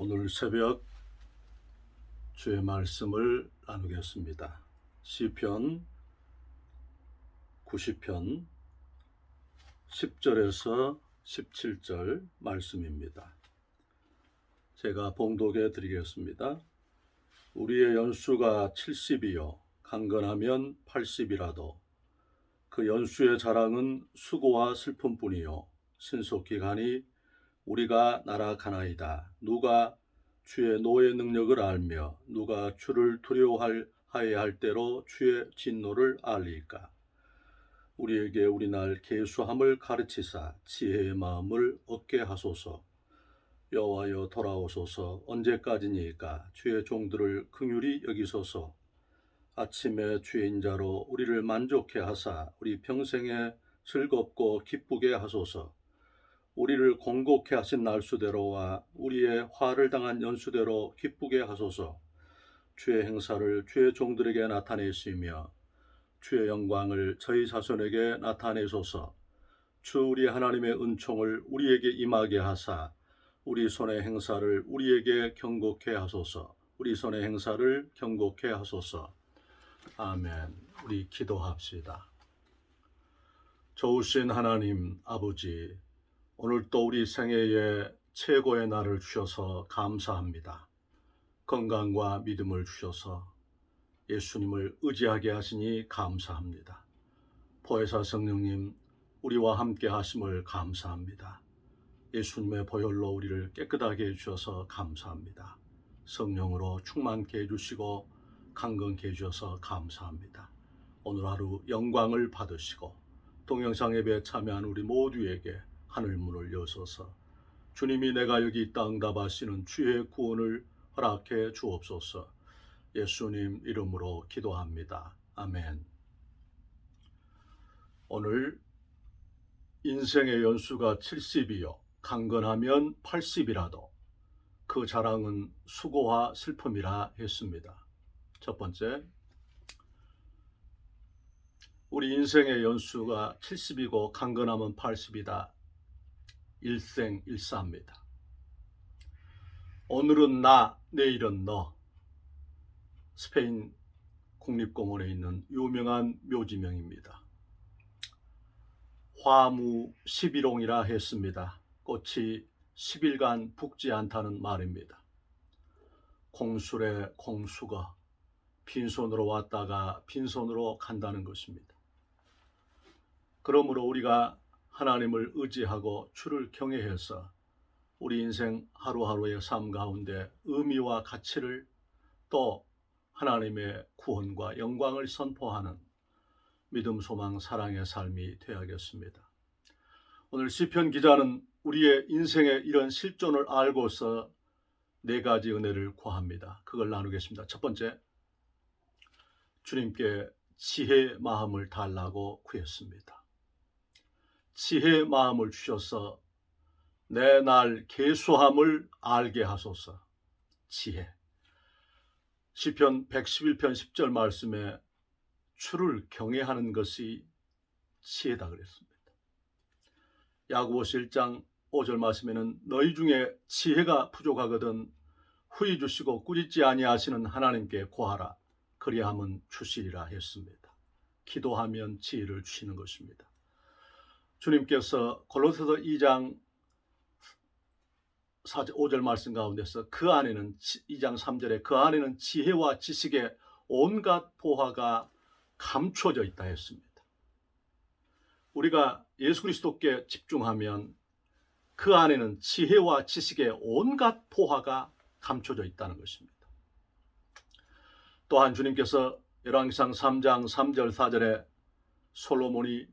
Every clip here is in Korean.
오늘 새벽 주의 말씀을 나누겠습니다. 시편 90편 10절에서 17절 말씀입니다. 제가 봉독해 드리겠습니다. 우리의 연수가 70이요 강건하면 80이라도 그 연수의 자랑은 수고와 슬픔뿐이요 신속히 가니 우리가 날아가나이다. 누가 주의 노의 능력을 알며 누가 주를 두려워하여야 할 때로 주의 진노를 알리까. 우리에게 우리날 계수함을 가르치사 지혜의 마음을 얻게 하소서. 여호와여 돌아오소서. 언제까지니까 주의 종들을 긍휼히 여기소서. 아침에 주의 인자로 우리를 만족해 하사 우리 평생에 즐겁고 기쁘게 하소서. 우리를 공곡해 하신 날수대로와 우리의 화를 당한 연수대로 기쁘게 하소서. 주의 행사를 주의 종들에게 나타내시며 주의 영광을 저희 자손에게 나타내소서. 주 우리 하나님의 은총을 우리에게 임하게 하사 우리 손의 행사를 우리에게 경고케 하소서. 우리 손의 행사를 경고케 하소서. 아멘. 우리 기도합시다. 좋으신 하나님 아버지, 오늘 또 우리 생애에 최고의 날을 주셔서 감사합니다. 건강과 믿음을 주셔서 예수님을 의지하게 하시니 감사합니다. 보혜사 성령님, 우리와 함께 하심을 감사합니다. 예수님의 보혈로 우리를 깨끗하게 해주셔서 감사합니다. 성령으로 충만케 해주시고 강건케 해주셔서 감사합니다. 오늘 하루 영광을 받으시고 동영상 예배에 참여한 우리 모두에게 하늘 문을 여셔서 주님이 내가 여기 있다 응답하시는 주의 구원을 허락해 주옵소서. 예수님 이름으로 기도합니다. 아멘. 오늘 인생의 연수가 70이요 강건하면 80이라도 그 자랑은 수고와 슬픔이라 했습니다. 첫 번째, 우리 인생의 연수가 70이고 강건하면 80이다. 일생일사입니다. 오늘은 나, 내일은 너. 스페인 국립공원에 있는 유명한 묘지명입니다. 화무 11홍이라 했습니다. 꽃이 10일간 붓지 않다는 말입니다. 공술의 공수거, 빈손으로 왔다가 빈손으로 간다는 것입니다. 그러므로 우리가 하나님을 의지하고 주를 경외해서 우리 인생 하루하루의 삶 가운데 의미와 가치를 또 하나님의 구원과 영광을 선포하는 믿음, 소망, 사랑의 삶이 되어야겠습니다. 오늘 시편 기자는 우리의 인생의 이런 실존을 알고서 네 가지 은혜를 구합니다. 그걸 나누겠습니다. 첫 번째, 주님께 지혜의 마음을 달라고 구했습니다. 지혜의 마음을 주셔서 내 날 계수함을 알게 하소서. 지혜. 시편 111편 10절 말씀에 주를 경외하는 것이 지혜다 그랬습니다. 야고보서 1장 5절 말씀에는 너희 중에 지혜가 부족하거든 후히 주시고 꾸짖지 아니하시는 하나님께 구하라. 그리하면 주시리라 했습니다. 기도하면 지혜를 주시는 것입니다. 주님께서 골로새서 2장 5절 말씀 가운데서 그 안에는 2장 3절에 그 안에는 지혜와 지식의 온갖 보화가 감춰져 있다 했습니다. 우리가 예수 그리스도께 집중하면 그 안에는 지혜와 지식의 온갖 보화가 감춰져 있다는 것입니다. 또한 주님께서 열왕기상 3장 3절 4절에 솔로몬이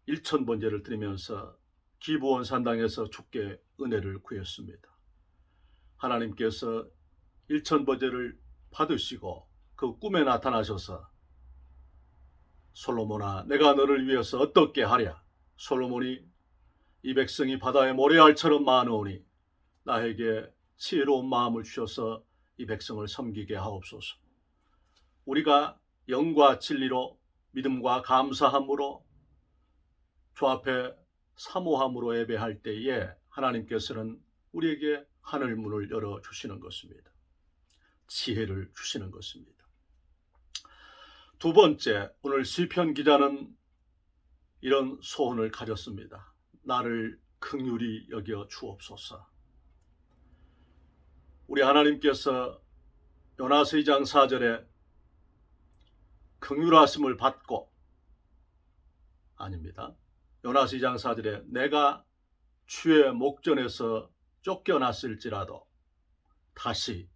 1000번제를 드리면서 기브온 산당에서 주께 은혜를 구했습니다. 하나님께서 1000번제를 받으시고 그 꿈에 나타나셔서 솔로몬아 내가 너를 위해서 어떻게 하랴. 솔로몬이 이 백성이 바다의 모래알처럼 많으오니 나에게 지혜로운 마음을 주셔서 이 백성을 섬기게 하옵소서. 우리가 영과 진리로 믿음과 감사함으로 주 앞에 사모함으로 예배할 때에 하나님께서는 우리에게 하늘 문을 열어주시는 것입니다. 지혜를 주시는 것입니다. 두 번째, 오늘 시편 기자는 이런 소원을 가졌습니다. 나를 긍휼히 여겨 주옵소서. 우리 하나님께서 요나서 2장 4절에 긍휼하심을 받고, 아닙니다. 요나서 2장 4절에 내가 주의 목전에서 쫓겨났을지라도 다시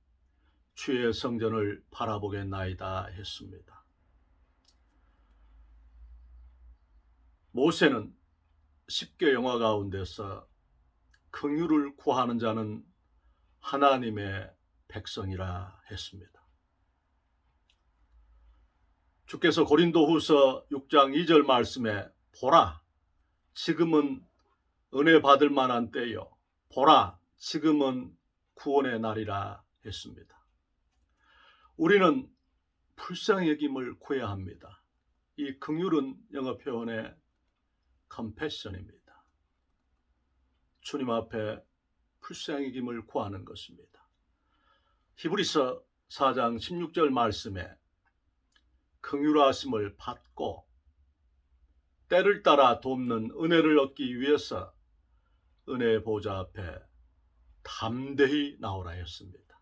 주의 성전을 바라보겠나이다 했습니다. 모세는 십계 영화 가운데서 긍휼을 구하는 자는 하나님의 백성이라 했습니다. 주께서 고린도후서 6장 2절 말씀에 보라, 지금은 은혜 받을 만한 때요, 보라, 지금은 구원의 날이라 했습니다. 우리는 불쌍히 여김을 구해야 합니다. 이 긍휼은 영어 표현의 compassion입니다. 주님 앞에 불쌍히 여김을 구하는 것입니다. 히브리서 4장 16절 말씀에 긍휼하심을 받고 때를 따라 돕는 은혜를 얻기 위해서 은혜의 보좌 앞에 담대히 나오라 했습니다.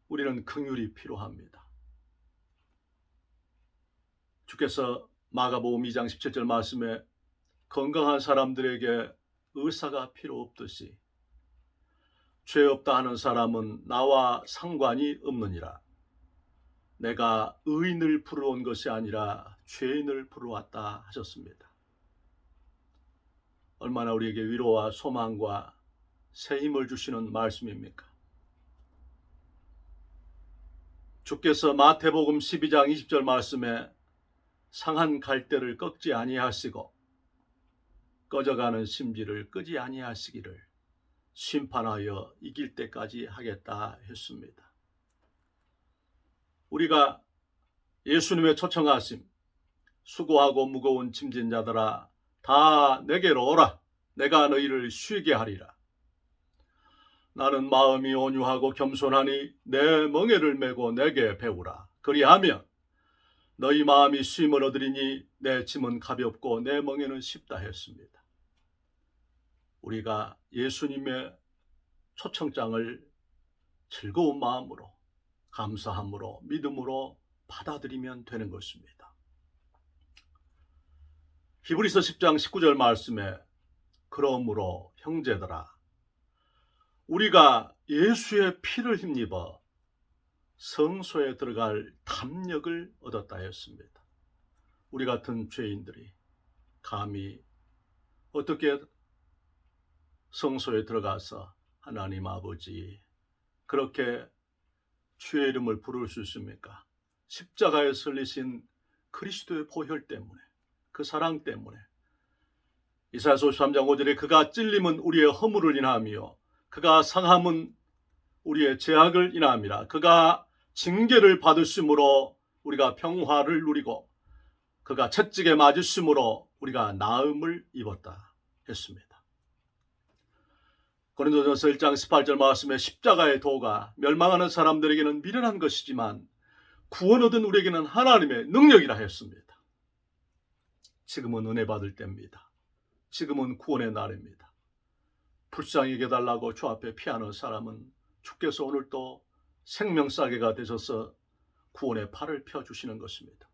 우리는 긍휼이 필요합니다. 주께서 마가복음 2장 17절 말씀에 건강한 사람들에게 의사가 필요 없듯이 죄 없다 하는 사람은 나와 상관이 없느니라. 내가 의인을 부르러 온 것이 아니라 죄인을 부르러 왔다 하셨습니다. 얼마나 우리에게 위로와 소망과 새 힘을 주시는 말씀입니까? 주께서 마태복음 12장 20절 말씀에 상한 갈대를 꺾지 아니하시고 꺼져가는 심지를 끄지 아니하시기를 심판하여 이길 때까지 하겠다 했습니다. 우리가 예수님의 초청하심, 수고하고 무거운 짐진 자들아 다 내게로 오라, 내가 너희를 쉬게 하리라. 나는 마음이 온유하고 겸손하니 내 멍에를 메고 내게 배우라. 그리하면 너희 마음이 쉼을 얻으리니 내 짐은 가볍고 내 멍에는 쉽다 했습니다. 우리가 예수님의 초청장을 즐거운 마음으로, 감사함으로, 믿음으로 받아들이면 되는 것입니다. 히브리서 10장 19절 말씀에 그러므로 형제들아 우리가 예수의 피를 힘입어 성소에 들어갈 담력을 얻었다 했습니다. 우리 같은 죄인들이 감히 어떻게 성소에 들어가서 하나님 아버지 그렇게 주의 이름을 부를 수 있습니까? 십자가에 설리신 그리스도의 보혈 때문에, 그 사랑 때문에. 이사야서 53장 5절에 그가 찔림은 우리의 허물을 인하며 그가 상함은 우리의 죄악을 인함이라. 그가 징계를 받으심으로 우리가 평화를 누리고 그가 채찍에 맞으심으로 우리가 나음을 입었다 했습니다. 고린도전서 1장 18절 말씀에 십자가의 도가 멸망하는 사람들에게는 미련한 것이지만 구원 얻은 우리에게는 하나님의 능력이라 했습니다. 지금은 은혜 받을 때입니다. 지금은 구원의 날입니다. 불쌍히 여겨달라고 주 앞에 피하는 사람은 주께서 오늘 또 생명싸개가 되셔서 구원의 팔을 펴주시는 것입니다.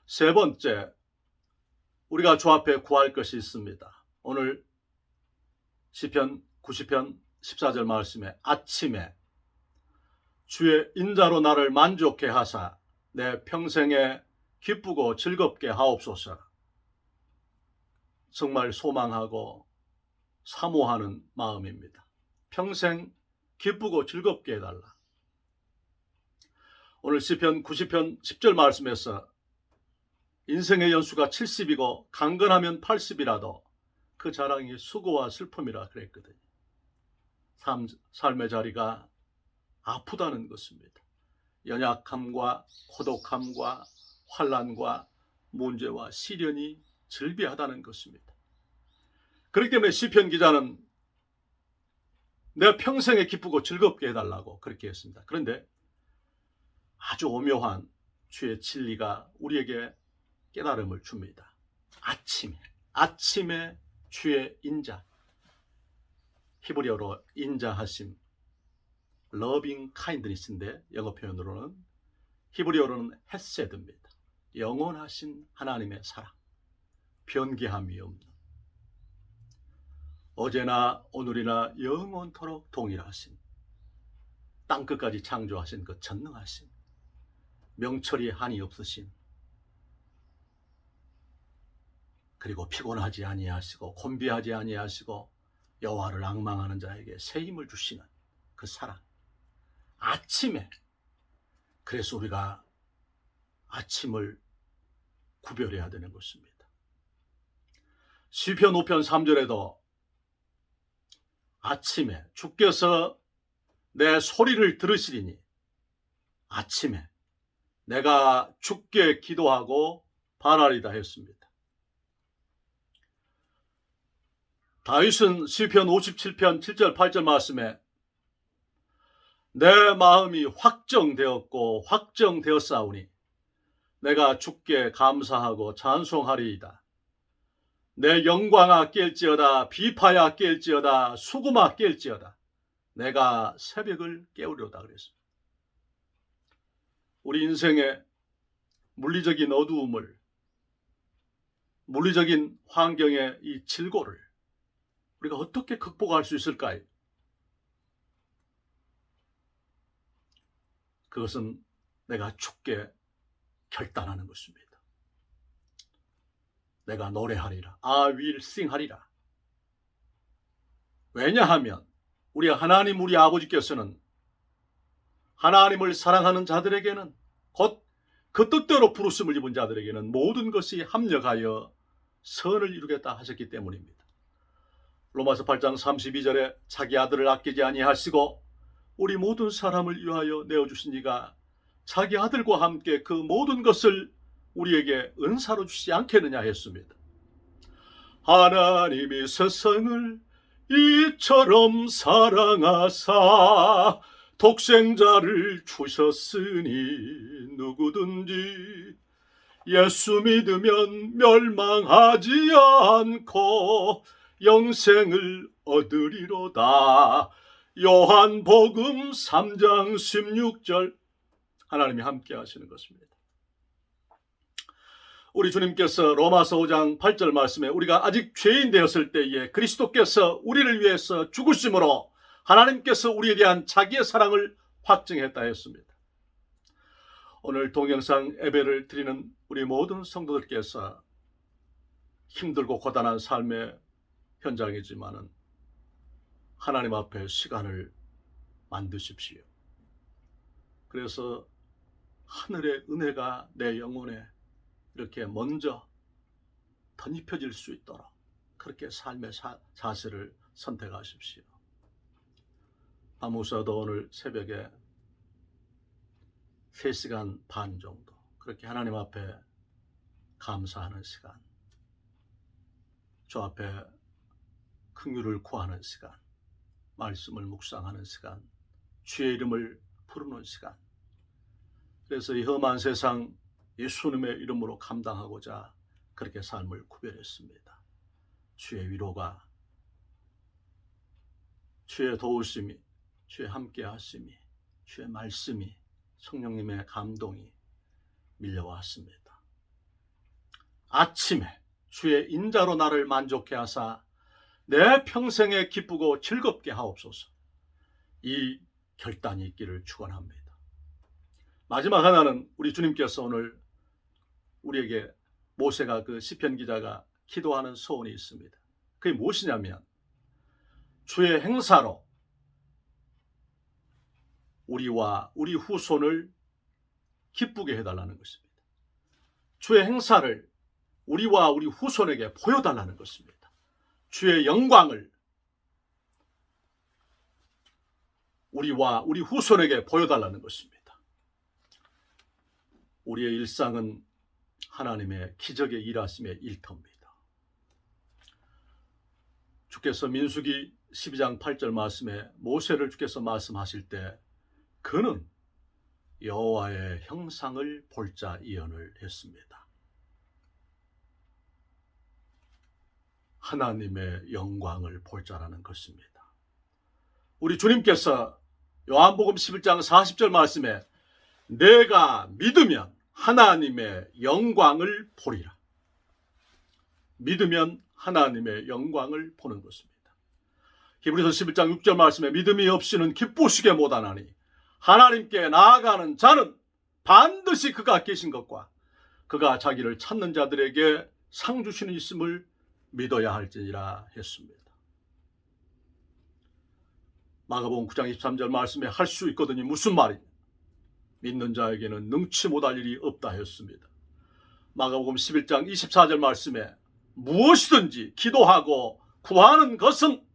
세 번째, 우리가 주 앞에 구할 것이 있습니다. 오늘 시편 90편 14절 말씀에 아침에 주의 인자로 나를 만족해 하사 내 평생에 기쁘고 즐겁게 하옵소서. 정말 소망하고 사모하는 마음입니다. 평생 기쁘고 즐겁게 해달라. 오늘 시편 90편 10절 말씀에서 인생의 연수가 70이고 강건하면 80이라도 그 자랑이 수고와 슬픔이라 그랬거든요. 삶의 자리가 아프다는 것입니다. 연약함과 고독함과 환난과 문제와 시련이 즐비하다는 것입니다. 그렇기 때문에 시편 기자는 내 평생에 기쁘고 즐겁게 해달라고 그렇게 했습니다. 그런데 아주 오묘한 주의 진리가 우리에게 깨달음을 줍니다. 아침에 주의 인자, 히브리어로 인자하심, loving kindness인데 영어 표현으로는, 히브리어로는 헤세드입니다. 영원하신 하나님의 사랑, 변개함이 없는, 어제나 오늘이나 영원토록 동일하신, 땅끝까지 창조하신 그 전능하신, 명철이 한이 없으신, 그리고 피곤하지 아니하시고 곤비하지 아니하시고 여호와를 앙망하는 자에게 새 힘을 주시는 그 사랑. 아침에, 그래서 우리가 아침을 구별해야 되는 것입니다. 시편 5편 3절에도 아침에 주께서 내 소리를 들으시리니 아침에 내가 주께 기도하고 바라리다 했습니다. 다윗은 시편 57편 7절 8절 말씀에 내 마음이 확정되었고 확정되었사오니 내가 주께 감사하고 찬송하리이다. 내 영광아 깰지어다, 비파야 깰지어다, 수금아 깰지어다. 내가 새벽을 깨우려다 그랬습니다. 우리 인생의 물리적인 어두움을, 물리적인 환경의 이 질고를 우리가 어떻게 극복할 수 있을까요? 그것은 내가 주께 결단하는 것입니다. 내가 노래하리라. I will sing 하리라. 왜냐하면 우리 하나님, 우리 아버지께서는 하나님을 사랑하는 자들에게는, 곧 그 뜻대로 부르심을 입은 자들에게는 모든 것이 합력하여 선을 이루겠다 하셨기 때문입니다. 로마서 8장 32절에 자기 아들을 아끼지 아니하시고 우리 모든 사람을 위하여 내어주신 이가 자기 아들과 함께 그 모든 것을 우리에게 은사로 주시지 않겠느냐 했습니다. 하나님이 세상을 이처럼 사랑하사 독생자를 주셨으니 누구든지 예수 믿으면 멸망하지 않고 영생을 얻으리로다. 요한복음 3장 16절. 하나님이 함께 하시는 것입니다. 우리 주님께서 로마서 5장 8절 말씀에 우리가 아직 죄인 되었을 때에 그리스도께서 우리를 위해서 죽으심으로 하나님께서 우리에 대한 자기의 사랑을 확증했다 했습니다. 오늘 동영상 예배를 드리는 우리 모든 성도들께서 힘들고 고단한 삶의 현장이지만은 하나님 앞에 시간을 만드십시오. 그래서 하늘의 은혜가 내 영혼에 이렇게 먼저 덧입혀질 수 있도록 그렇게 삶의 자세를 선택하십시오. 아무서도 오늘 새벽에 3시간 반 정도 그렇게 하나님 앞에 감사하는 시간, 주 앞에 긍휼을 구하는 시간, 말씀을 묵상하는 시간, 주의 이름을 부르는 시간. 그래서 이 험한 세상 예수님의 이름으로 감당하고자 그렇게 삶을 구별했습니다. 주의 위로가, 주의 도우심이, 주의 함께 하심이, 주의 말씀이, 성령님의 감동이 밀려왔습니다. 아침에 주의 인자로 나를 만족해 하사 내 평생에 기쁘고 즐겁게 하옵소서. 이 결단이 있기를 축원합니다. 마지막 하나는 우리 주님께서 오늘 우리에게, 모세가, 그 시편 기자가 기도하는 소원이 있습니다. 그게 무엇이냐면 주의 행사로 우리와 우리 후손을 기쁘게 해달라는 것입니다. 주의 행사를 우리와 우리 후손에게 보여달라는 것입니다. 주의 영광을 우리와 우리 후손에게 보여달라는 것입니다. 우리의 일상은 하나님의 기적의 일하심의 일터입니다. 주께서 민수기 12장 8절 말씀에 모세를 주께서 말씀하실 때 그는 여호와의 형상을 볼 자 예언을 했습니다. 하나님의 영광을 볼 자라는 것입니다. 우리 주님께서 요한복음 11장 40절 말씀에 내가 믿으면 하나님의 영광을 보리라. 믿으면 하나님의 영광을 보는 것입니다. 히브리서 11장 6절 말씀에 믿음이 없이는 기쁘시게 못하나니 하나님께 나아가는 자는 반드시 그가 계신 것과 그가 자기를 찾는 자들에게 상 주시는 있음을 믿어야 할지니라 했습니다. 마가복음 9장 23절 말씀에 할 수 있거든요. 무슨 말이냐? 믿는 자에게는 능치 못할 일이 없다 했습니다. 마가복음 11장 24절 말씀에 무엇이든지 기도하고 구하는 것은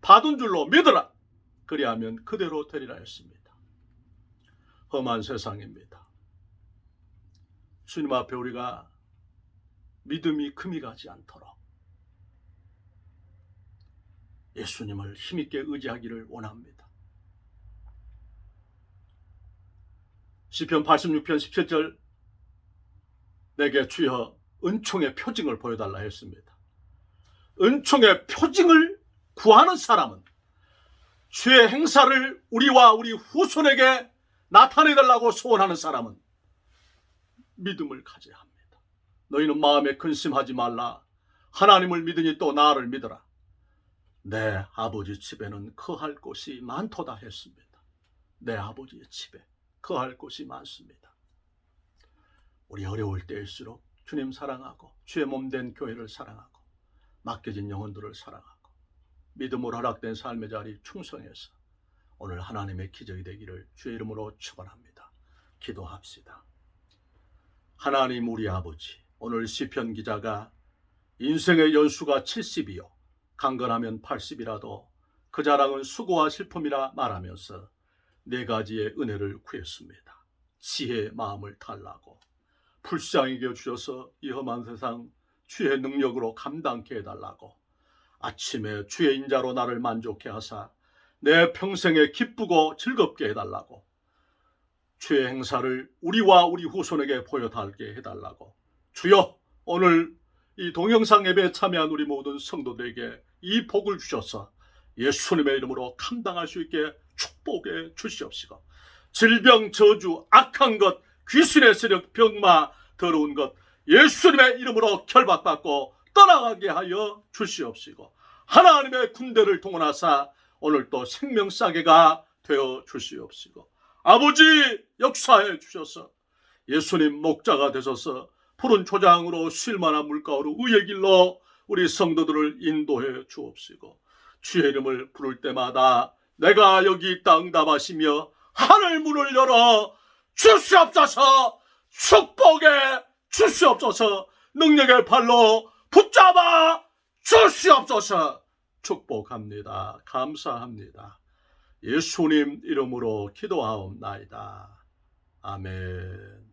받은 줄로 믿으라. 그리하면 그대로 되리라 했습니다. 험한 세상입니다. 주님 앞에 우리가 믿음이 금이 가지 않도록 예수님을 힘있게 의지하기를 원합니다. 시편 86편 17절 내게 주여 은총의 표징을 보여달라 했습니다. 은총의 표징을 구하는 사람은 주의 행사를 우리와 우리 후손에게 나타내달라고 소원하는 사람은 믿음을 가져야 합니다. 너희는 마음에 근심하지 말라. 하나님을 믿으니 또 나를 믿어라. 내 아버지 집에는 거할 곳이 많도다 했습니다. 내 아버지의 집에 거할 곳이 많습니다. 우리 어려울 때일수록 주님 사랑하고 주의 몸된 교회를 사랑하고 맡겨진 영혼들을 사랑하고 믿음으로 허락된 삶의 자리 충성해서 오늘 하나님의 기적이 되기를 주의 이름으로 축원합니다. 기도합시다. 하나님 우리 아버지, 오늘 시편 기자가 인생의 연수가 70이요 강건하면 80이라도 그 자랑은 수고와 슬픔이라 말하면서 네 가지의 은혜를 구했습니다. 지혜의 마음을 달라고 불쌍히게 주셔서 이 험한 세상 주의 능력으로 감당케 해달라고 아침에 주의 인자로 나를 만족해 하사 내 평생에 기쁘고 즐겁게 해달라고 주의 행사를 우리와 우리 후손에게 보여달게 해달라고 주여 오늘 이 동영상 예배에 참여한 우리 모든 성도들에게 이 복을 주셔서 예수님의 이름으로 감당할 수 있게 축복해 주시옵시고 질병, 저주, 악한 것, 귀신의 세력, 병마, 더러운 것 예수님의 이름으로 결박받고 떠나가게 하여 주시옵시고 하나님의 군대를 동원하사 오늘 또 생명싸개가 되어 주시옵시고 아버지 역사해 주셔서 예수님 목자가 되셔서 푸른 초장으로 쉴만한 물가로 의의 길로 우리 성도들을 인도해 주옵시고 주의 이름을 부를 때마다 내가 여기 있다 응답하시며 하늘 문을 열어 주시옵소서 축복해 주시옵소서 능력의 팔로 붙잡아 주시옵소서 축복합니다. 감사합니다. 예수님 이름으로 기도하옵나이다. 아멘.